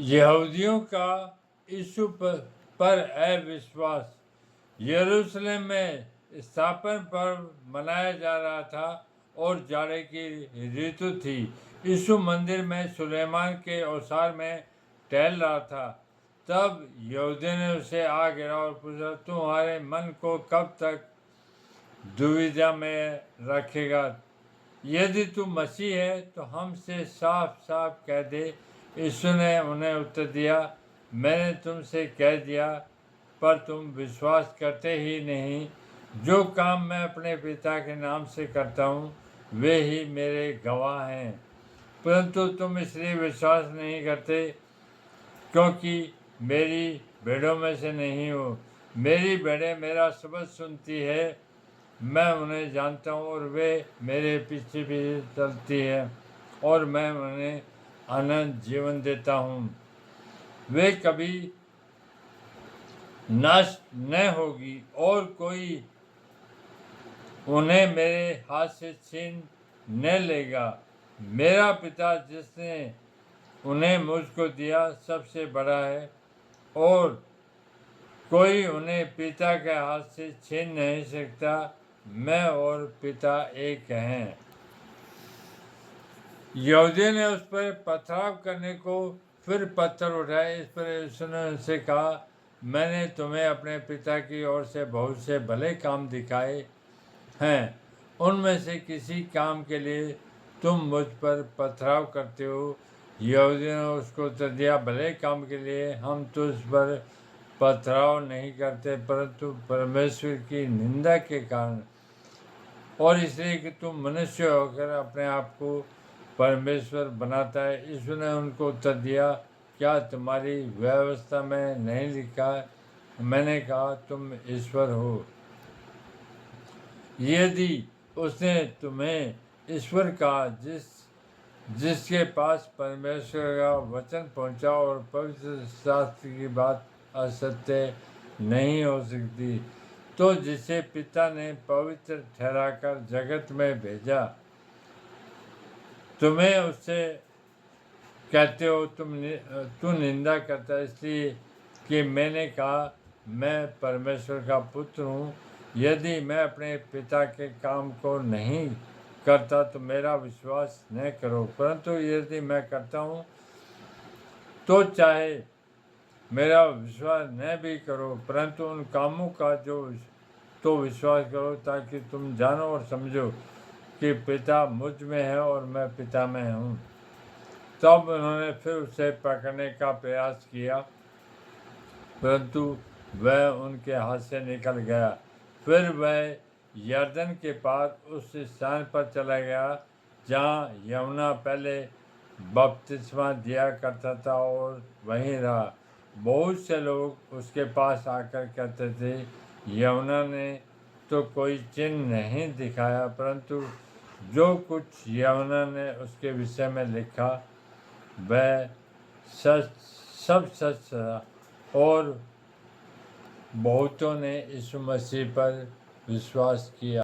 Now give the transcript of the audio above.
यहूदियों का यीशु पर अविश्वास। यरूशलेम में स्थापन पर्व मनाया जा रहा था और जाड़े की ऋतु थी। यीशु मंदिर में सुलेमान के औसार में टहल रहा था। तब यहूदियों ने उसे आ गिरा और पूछा, तुम्हारे मन को कब तक दुविधा में रखेगा? यदि तू मसीह है तो हमसे साफ साफ कह दे। यीशु ने उन्हें उत्तर दिया, मैंने तुमसे कह दिया, पर तुम विश्वास करते ही नहीं। जो काम मैं अपने पिता के नाम से करता हूँ वे ही मेरे गवाह हैं, परंतु तुम इसलिए विश्वास नहीं करते क्योंकि मेरी भेड़ों में से नहीं हो। मेरी भेड़ें मेरा शब्द सुनती है, मैं उन्हें जानता हूँ और वे मेरे पीछे पीछे चलती है और मैं उन्हें अनंत जीवन देता हूँ। वे कभी नष्ट न होगी और कोई उन्हें मेरे हाथ से छीन न लेगा। मेरा पिता जिसने उन्हें मुझको दिया सबसे बड़ा है और कोई उन्हें पिता के हाथ से छीन नहीं सकता। मैं और पिता एक हैं। यहूदियों ने उस पर पथराव करने को फिर पत्थर उठाए। इस पर यीशु ने उनसे कहा, मैंने तुम्हें अपने पिता की ओर से बहुत से भले काम दिखाए हैं, उनमें से किसी काम के लिए तुम मुझ पर पथराव करते हो। यहूदियों ने उसको उत्तर दिया, भले काम के लिए हम तुझ पर पथराव नहीं करते, परंतु परमेश्वर की निंदा के कारण और इसलिए कि तुम मनुष्य होकर अपने आप को परमेश्वर बनाता है। यीशु ने उनको उत्तर दिया, क्या तुम्हारी व्यवस्था में नहीं लिखा है? मैंने कहा, तुम ईश्वर हो। यदि उसने तुम्हें ईश्वर कहा जिसके पास परमेश्वर का वचन पहुंचा और पवित्र शास्त्र की बात असत्य नहीं हो सकती, तो जिसे पिता ने पवित्र ठहराकर जगत में भेजा, तुम्हें उससे कहते हो तू निंदा करता इसलिए कि मैंने कहा मैं परमेश्वर का पुत्र हूँ। यदि मैं अपने पिता के काम को नहीं करता तो मेरा विश्वास न करो, परंतु यदि मैं करता हूँ तो चाहे मेरा विश्वास न भी करो, परंतु उन कामों का तो विश्वास करो, ताकि तुम जानो और समझो कि पिता मुझ में है और मैं पिता में हूँ। तब उन्होंने फिर उसे पकड़ने का प्रयास किया, परंतु वह उनके हाथ से निकल गया। फिर वह यरदन के पार उस स्थान पर चला गया जहाँ यूहन्ना पहले बपतिस्मा दिया करता था और वहीं रहा। बहुत से लोग उसके पास आकर कहते थे, यूहन्ना ने तो कोई चिन्ह नहीं दिखाया, परंतु जो कुछ यूहन्ना ने उसके विषय में लिखा वह सब सच था। और बहुतों ने यीशु मसीह पर विश्वास किया।